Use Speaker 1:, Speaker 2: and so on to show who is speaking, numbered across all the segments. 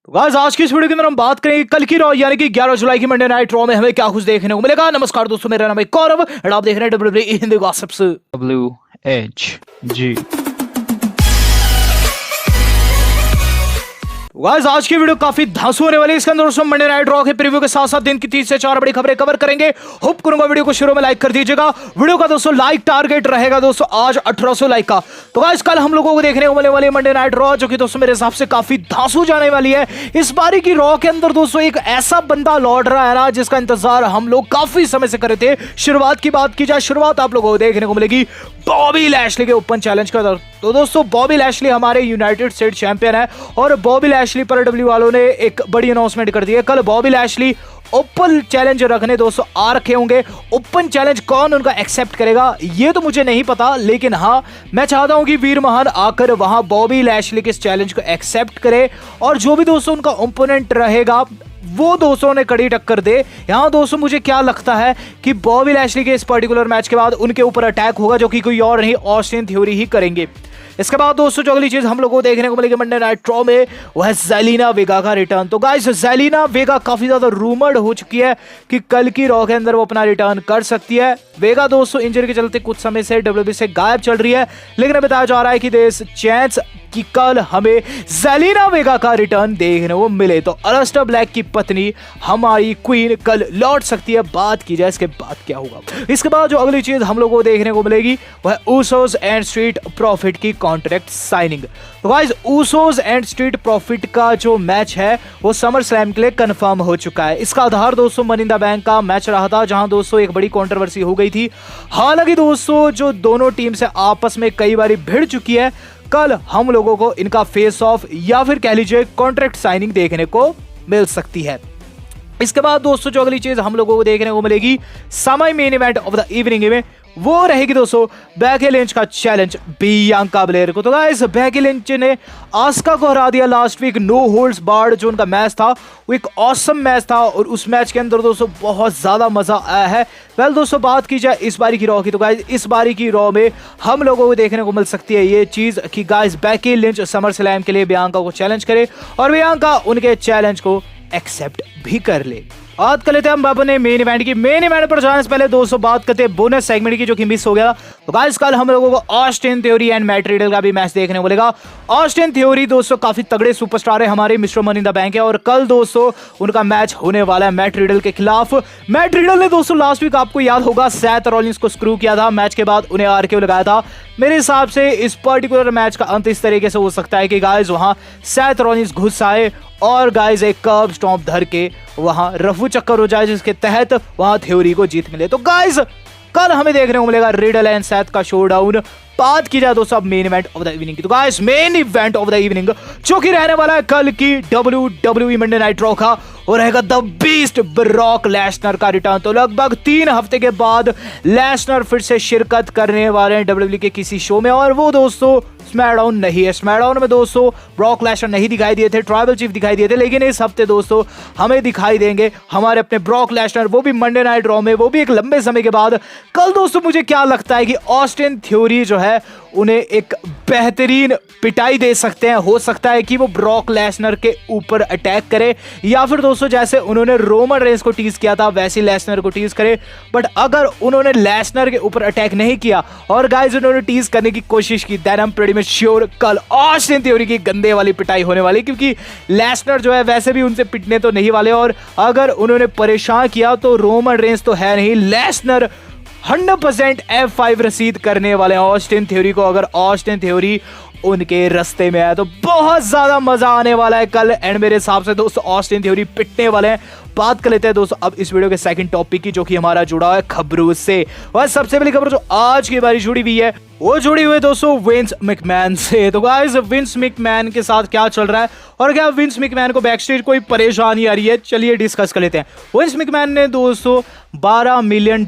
Speaker 1: तो गाइस आज की इस वीडियो के अंदर हम बात करेंगे कल की रॉ यानी कि 11 जुलाई की मंडे नाइट रॉ में हमें क्या कुछ देखने को मिलेगा। नमस्कार दोस्तों, मेरा नाम है गौरव और आप देख रहे हैं WWE Hindi gossips
Speaker 2: WHG।
Speaker 1: Guys आज की वीडियो काफी धांसू होने वाली है। इसके अंदर दोस्तों मंडे नाइट रॉ के प्रीव्यू के साथ साथ दिन की 3 से 4 बड़ी खबरें कवर करेंगे। होप करूंगा वीडियो को शुरू में लाइक कर दीजिएगा। वीडियो का दोस्तों लाइक टारगेट रहेगा दोस्तों आज 1800 लाइक का। तो गाइस कल हम लोगों को देखने को मिलने वाली मंडे नाइट रॉ जो कि दोस्तों मेरे हिसाब से काफी धांसू जाने वाली है। इस बारी की रॉ के अंदर दोस्तों एक ऐसा बंदा लौट रहा है ना जिसका इंतजार हम लोग काफी समय से कर रहे थे। शुरुआत की बात की जाए, शुरुआत आप लोगों को देखने को मिलेगी बॉबी लैशली के ओपन चैलेंज का। तो दोस्तों बॉबी लैशली हमारे यूनाइटेड स्टेट चैंपियन है और बॉबी लैशली पर डब्ल्यू वालों ने एक बड़ी अनाउंसमेंट कर दी है। कल बॉबी लैशली ओपन चैलेंज रखने दोस्तों आ रखे होंगे। ओपन चैलेंज कौन उनका एक्सेप्ट करेगा ये तो मुझे नहीं पता, लेकिन हाँ मैं चाहता हूं कि वीर महान आकर वहां बॉबी लैशली के इस चैलेंज को एक्सेप्ट करे और जो भी दोस्तों उनका ओपोनेंट रहेगा वो दोस्तों ने कड़ी टक्कर दे। यहां दोस्तों मुझे क्या लगता है कि बॉबी लैशली के इस पर्टिकुलर मैच के बाद उनके ऊपर अटैक होगा जो कि कोई और नहीं ऑस्टिन थ्योरी ही करेंगे। इसके बाद दोस्तों जो अगली चीज हम लोगों को देखने को मिलेगी मंडे नाइट रॉ में वो है जेलिना वेगा का रिटर्न। तो गाइस जेलिना वेगा काफी ज्यादा रूमर्ड हो चुकी है कि कल की रॉ के अंदर वो अपना रिटर्न कर सकती है। वेगा दोस्तों इंजरी के चलते कुछ समय से WWE से गायब चल रही है, लेकिन बताया जा रहा है कि देयर इज चांस कि कल हमें जेलिना वेगा का रिटर्न देखने को मिले। तो अलिस्टर ब्लैक की पत्नी हमारी क्वीन कल लौट सकती है। बात की जाए इसके बाद क्या होगा। इसके बाद जो अगली चीज हम लोगों को देखने को मिलेगी वह है ऊसोस एंड स्ट्रीट प्रॉफिट की कॉन्ट्रैक्ट साइनिंग। तो guys Usos and street profit का जो मैच है वो समर स्लैम के लिए कंफर्म हो चुका है। इसका आधार दोस्तों मनी इन द बैंक का मैच रहा था जहां दोस्तों एक बड़ी कंट्रोवर्सी हो गई थी। हालांकि दोस्तों जो दोनों टीम से आपस में कई बार भिड़ चुकी है, कल हम लोगों को इनका फेस ऑफ या फिर कह लीजिए कॉन्ट्रैक्ट साइनिंग देखने को मिल सकती है। इसके बाद दोस्तों जो अगली चीज हम लोगों को देखने को मिलेगी semi main event of the evening में वो रहेगी दोस्तों बेकी लिंच का चैलेंज बियांका ब्लेयर को। तो गाइस बेकी लिंच ने आस्का को हरा दिया last week no holds barred जो उनका मैच था वो एक ऑसम मैच था और उस मैच के अंदर दोस्तों बहुत ज्यादा मजा आया है। वेल दोस्तों बात की जाए इस बारी की रॉ की, तो गाइस इस बारी की रॉ में हम लोगों को देखने को मिल सकती है ये चीज कि guys Becky Lynch summer slam के लिए बियांका को चैलेंज करे और बियांका उनके चैलेंज को एक्सेप्ट भी कर ले। बात कर लेते हैं हम अपने मेन इवेंट की। मेन इवेंट पर जाने से पहले दोस्तों बात करते हैं बोनस सेगमेंट की जो कि मिस हो गया। तो गाइस कल हम लोगों को Austin theory and Matt Riddle का भी मैच देखने को मिलेगा। ऑस्टिन थ्योरी दोस्तों काफी तगड़े सुपरस्टार है, हमारे mister money in the bank है और कल दोस्तों उनका मैच होने वाला है मैट रिडल के खिलाफ। मैट रिडल ने दोस्तों लास्ट वीक आपको याद होगा सेथ रॉलिंस को स्क्रू किया था, मैच के बाद उन्हें आरकेओ लगाया था। मेरे हिसाब से इस पर्टिकुलर मैच का अंत इस तरीके से हो सकता है कि गाइस वहां सेथ रॉलिंस घुस आए और गाइस एक कर्ब स्टॉम्प धर के वहां रफू चक्कर हो जाए जिसके तहत वहां थ्योरी को जीत मिले। तो गाइस कल हमें देखने को मिलेगा रिडल एंड सेथ का शोडाउन। बात की जाए दोस्तों अब main event of the evening की, तो guys main event of the evening जो कि रहने वाला है कल की WWE मंडे नाइट रॉ का और रहेगा द बीस्ट ब्रॉक लेसनर का रिटर्न। तो लगभग 3 हफ्ते के बाद लेसनर फिर से शिरकत करने वाले हैं WWE के किसी शो में और वो दोस्तों स्मैकडाउन नहीं है। स्मैकडाउन में दोस्तों ब्रॉक लेसनर नहीं दिखाई दिए थे, ट्राइबल चीफ दिखाई दिए थे, लेकिन इस हफ्ते दोस्तों हमें दिखाई देंगे हमारे अपने ब्रॉक लेसनर, वो भी मंडे नाइट रॉ में, वो भी एक लंबे समय के बाद। कल दोस्तों मुझे क्या लगता है कि ऑस्टिन थ्योरी जो है उन्हें एक बेहतरीन पिटाई दे सकते हैं। हो सकता है कि वो ब्रॉक लेसनर के ऊपर अटैक करे या फिर दोस्तों जैसे उन्होंने रोमन रेंस को टीज किया था वैसे लेसनर को टीज करे। बट अगर उन्होंने लेसनर के ऊपर अटैक नहीं किया और गाइस उन्होंने टीज करने की कोशिश की, then I am pretty much sure कल ऑस्टिन थ्योरी की गंदे वाली पिटाई होने वाली, क्योंकि लेसनर जो है वैसे भी उनसे पिटने तो नहीं वाले और अगर उन्होंने परेशान किया तो रोमन रेंस तो है नहीं, लेसनर 100% F5 रसीद करने वाले हैं ऑस्टिन थ्योरी को। अगर ऑस्टिन थ्योरी उनके रास्ते में है तो बहुत ज्यादा मजा आने वाला है कल एंड मेरे हिसाब से दोस्तों ऑस्टिन थ्योरी पिटने वाले हैं। बात कर लेते हैं दोस्तों अब इस वीडियो के सेकंड टॉपिक की जो कि हमारा जुड़ा है खबरों से। और सबसे पहली खबर जो आज की बारी जुड़ी हुई है वो जुड़ी हुई है दोस्तों विंस मैकमैन से। तो गाइस विंस मैकमैन के साथ क्या चल रहा है और क्या विंस मैकमैन को बैकस्टेज कोई परेशानी आ रही है, चलिए डिस्कस कर लेते हैं। विंस मैकमैन ने दोस्तों $12 मिलियन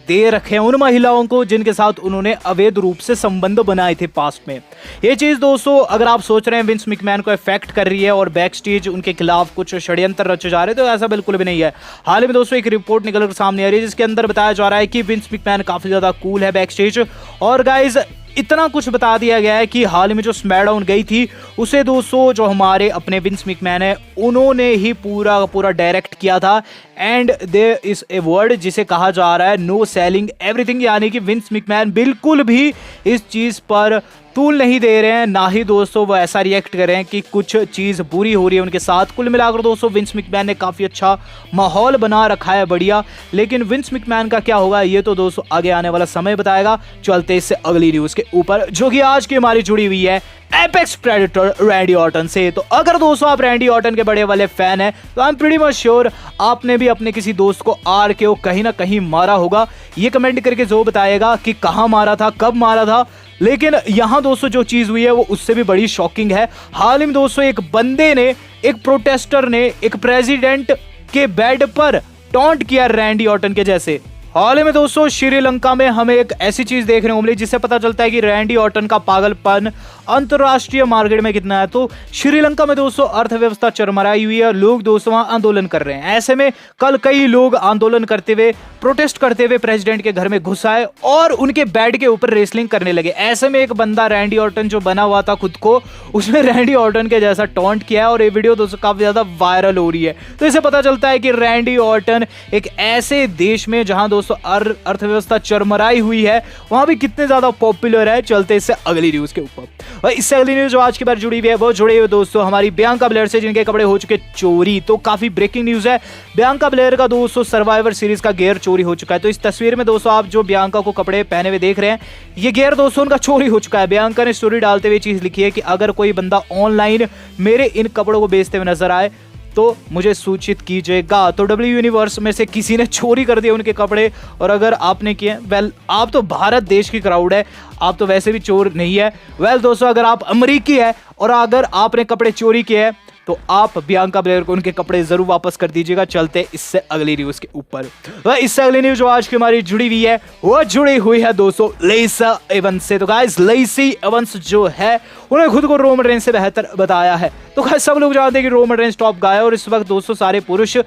Speaker 1: दे रखे हैं उन महिलाओं को जिनके साथ उन्होंने अवैध रूप से संबंध बनाए थे पास्ट में। ये चीज दोस्तों अगर आप सोच रहे हैं विंस मैकमैन को इफेक्ट कर रही है और बैकस्टेज उनके खिलाफ कुछ षड्यंत्र रचे जा रहे हैं, तो ऐसा बिल्कुल भी नहीं है। हाल ही में दोस्तों एक रिपोर्ट निकलकर सामने आ रही है जिसके अंदर बताया जा रहा है कि विंस मैकमैन काफी ज्यादा कूल है बैकस्टेज और गाइस इतना कुछ बता दिया गया है कि हाल ही में जो स्मैकडाउन गई थी उसे दोस्तों जो हमारे अपने विंस मैकमैन है उन्होंने ही पूरा डायरेक्ट किया था। And there is a word जिसे कहा जा रहा है नो सेलिंग एवरीथिंग, यानी कि विंस मैकमैन बिल्कुल भी इस चीज पर तूल नहीं दे रहे हैं, ना ही दोस्तों वो ऐसा रिएक्ट कर रहे हैं कि कुछ चीज़ बुरी हो रही है उनके साथ। कुल मिलाकर दोस्तों विंस मैकमैन ने काफ़ी अच्छा माहौल बना रखा है, बढ़िया। लेकिन विंस मैकमैन का क्या होगा ये तो दोस्तों आगे आने वाला समय बताएगा। चलते इससे अगली न्यूज़ के ऊपर जो कि आज की हमारी जुड़ी हुई है एपेक्स प्रेडेटर रैंडी ऑर्टन से। तो अगर दोस्तों आप रैंडी ऑर्टन के बड़े वाले फैन हैं तो आई एम प्रीटी मच श्योर आपने भी अपने किसी दोस्त को RKO कहीं ना कहीं मारा होगा। ये कमेंट करके जो बताएगा कि कहां मारा था, कब मारा था। लेकिन यहां दोस्तों जो चीज हुई है वो उससे भी बड़ी शॉकिंग है। हाल ही में दोस्तों एक बंदे ने, एक प्रोटेस्टर ने एक प्रेसिडेंट के बेड पर टॉन्ट किया रैंडी ऑर्टन के जैसे। हाल ही में दोस्तों श्रीलंका में हमें एक ऐसी चीज देखने को मिली जिससे पता चलता है कि रैंडी ऑर्टन का पागलपन अंतरराष्ट्रीय मार्केट में कितना है। तो श्रीलंका में दोस्तों अर्थव्यवस्था चरमराई हुई है, लोग दोस्तों वहां आंदोलन कर रहे हैं। ऐसे में कल कई लोग आंदोलन करते हुए, प्रोटेस्ट करते हुए प्रेसिडेंट के घर में घुस आए और उनके बेड के ऊपर रेसलिंग करने लगे। ऐसे में एक बंदा रैंडी ऑर्टन जो बना हुआ था खुद को, उसने रैंडी ऑर्टन के जैसा टॉन्ट किया और ये वीडियो दोस्तों काफी ज्यादा वायरल हो रही है। तो इससे पता चलता है कि रैंडी ऑर्टन एक ऐसे देश में जहां दोस्तों अर्थव्यवस्था चरमराई हुई है वहां भी कितने ज्यादा पॉपुलर है। चलते इससे अगली न्यूज के ऊपर। इससे अगली न्यूज जो आज की बार जुड़ी हुई है वो जुड़े हुए दोस्तों हमारी बियांका ब्लेयर से, जिनके कपड़े हो चुके चोरी। तो काफी ब्रेकिंग न्यूज है। बियांका ब्लेयर का दोस्तों सर्वाइवर सीरीज का गियर चोरी हो चुका है। तो इस तस्वीर में दोस्तों आप जो बियांका को कपड़े पहने हुए देख रहे हैं, ये गियर दोस्तों उनका चोरी हो चुका है। बियांका ने स्टोरी डालते हुए चीज लिखी है कि अगर कोई बंदा ऑनलाइन मेरे इन कपड़ों को बेचते हुए नजर आए तो मुझे सूचित कीजिएगा। तो डब्ल्यू यूनिवर्स में से किसी ने चोरी कर दिए उनके कपड़े, और अगर आपने किए वेल आप तो भारत देश की क्राउड है, आप तो वैसे भी चोर नहीं है। वेल दोस्तों अगर आप अमेरिकी है और अगर आपने कपड़े चोरी किए हैं तो आप बियांका ब्लेयर को उनके कपड़े जरूर वापस कर दीजिएगा। चलते इससे अगली न्यूज के ऊपर। इससे अगली न्यूज जो आज की हमारी जुड़ी हुई है वो जुड़ी हुई है दोस्तों लेसी एवंस से। तो गाइस लेसी एवंस जो है उन्हें खुद को रोमन रेंज से बेहतर बताया है। तो गाइस सब लोग जानते हैं कि रोमन रेंज टॉप गाय है और इस वक्त दोस्तों सारे पुरुष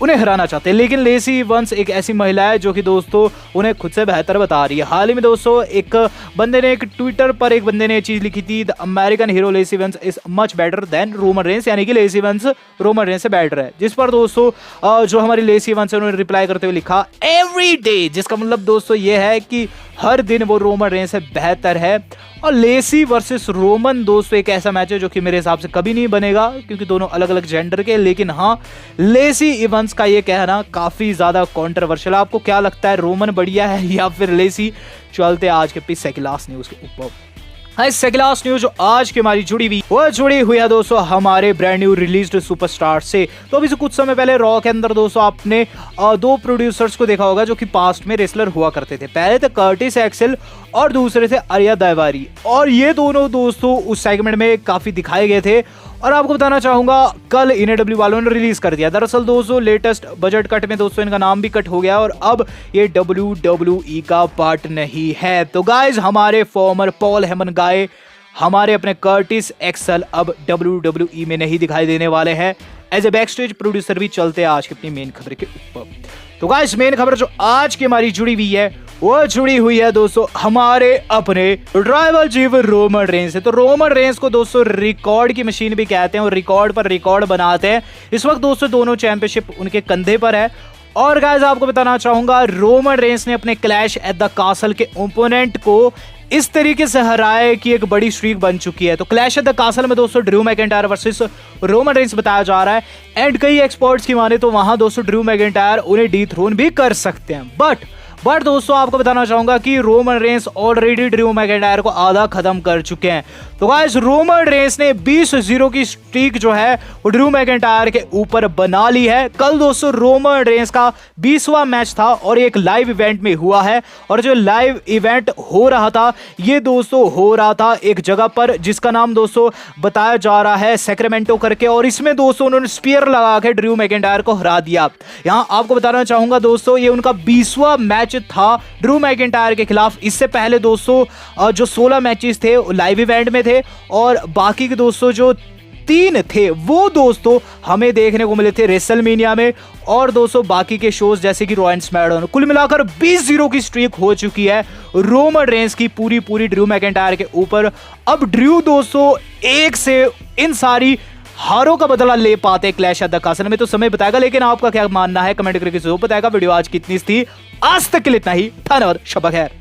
Speaker 1: उन्हें हराना चाहते हैं, लेकिन लेसी इवंस एक ऐसी महिला है जो कि दोस्तों उन्हें खुद से बेहतर बता रही है। हाल ही में दोस्तों एक बंदे ने, एक ट्विटर पर एक बंदे ने ये चीज लिखी थी, the American hero Lacey Evans is much better than Roman Reigns, यानी कि लेसी इवंस रोमन रेंज से बेटर है। जिस पर दोस्तों जो हमारी लेसी इवंस है उन्होंने रिप्लाई करते हुए लिखा एवरी डे, जिसका मतलब दोस्तों ये है कि हर दिन वो रोमन रेंज से बेहतर है। और लेसी वर्सेस रोमन दोस्तों एक ऐसा मैच है जो कि मेरे हिसाब से कभी नहीं बनेगा क्योंकि दोनों अलग अलग जेंडर के। लेकिन हाँ, लेसी इवंस का ये कहना काफी ज्यादा कंट्रोवर्शियल। आपको क्या लगता है, रोमन बढ़िया है या फिर लेसी? चलते आज के पीछे की लास्ट न्यूज के ऊपर। सेकंड लास्ट न्यूज जो आज की हमारी जुड़ी हुई वो जुड़ी हुई है दोस्तों हमारे ब्रांड न्यू रिलीज्ड सुपरस्टार से। तो अभी से कुछ समय पहले रॉ के अंदर दोस्तों आपने दो प्रोड्यूसर्स को देखा होगा जो कि पास्ट में रेसलर हुआ करते थे। पहले थे कर्टिस एक्सेल और दूसरे थे आर्या दीवारी, और ये दोनों दोस्तों उस सेगमेंट में काफी दिखाए गए थे। और आपको बताना चाहूंगा कल NAW वालों ने रिलीज कर दिया। दरअसल दोस्तों लेटेस्ट बजट कट में दोस्तों इनका नाम भी कट हो गया और अब ये WWE का पार्ट नहीं है। तो गाइज हमारे फॉर्मर पॉल हेमन गाय, हमारे अपने कर्टिस एक्सेल अब WWE में नहीं दिखाई देने वाले हैं एज ए बैकस्टेज प्रोड्यूसर भी। चलते आज की अपनी मेन खबर के ऊपर। तो गाइस मेन खबर जो आज की हमारी जुड़ी हुई है वो जुड़ी हुई है दोस्तों हमारे अपने ट्राइबल चीफ रोमन रेंज से। तो रोमन रेंज को दोस्तों रिकॉर्ड की मशीन भी कहते हैं और रिकॉर्ड पर रिकॉर्ड बनाते हैं। इस वक्त दोस्तों दोनों चैंपियनशिप उनके कंधे पर है। और गाइस आपको बताना चाहूंगा रोमन रेंज ने अपने क्लैश एट द कासल के ओपोनेंट को इस तरीके से हराए कि एक बड़ी स्ट्रीक बन चुकी है। तो क्लैश एट द कासल में दोस्तों Drew McIntyre versus Roman Reigns बताया जा रहा है। एंड कई एक्सपर्ट्स की माने तो वहां दोस्तों ड्रू मैकिंटायर उन्हें डीथ्रोन भी कर सकते हैं। बट दोस्तों आपको बताना चाहूंगा कि Roman Reigns already Drew McIntyre को आधा खत्म कर चुके हैं। तो गाइस रोमन रेंज ने 20-0 की स्ट्रीक जो है वो ड्रू मैकिंटायर के ऊपर बना ली है। कल दोस्तों रोमन रेंज का 20वां मैच था और एक लाइव इवेंट में हुआ है। और जो लाइव इवेंट हो रहा था ये दोस्तों हो रहा था एक जगह पर जिसका नाम दोस्तों बताया जा रहा है सैक्रामेंटो करके, और इसमें दोस्तों उन्होंने स्पीयर लगा के ड्रू मैकिंटायर को हरा दिया। यहां आपको बताना चाहूंगा दोस्तों ये उनका 20वां मैच था ड्रू मैकिंटायर के खिलाफ। इससे पहले दोस्तों जो 16 मैचेस थे लाइव इवेंट में थे और बाकी के दोस्तों जो 3 थे वो दोस्तों हमें देखने को मिले थे रेसलमेनिया में, और दोस्तों बाकी के शोज जैसे कि रॉ एंड स्मैकडाउन। कुल मिलाकर 20-0 की स्ट्रीक हो चुकी है रोमन रेंस की पूरी ड्रू मैकिंटायर के ऊपर। अब ड्रू दोस्तों एक से इन सारी हारों का बदला ले पाते क्लैश एट द कासल में, तो समय बताएगा। लेकिन आपका क्या मानना है कमेंट करके जरूर बताएगा। वीडियो आज कितनी थी, आज तक के लिए इतना ही। धन्यवाद, शब खैर।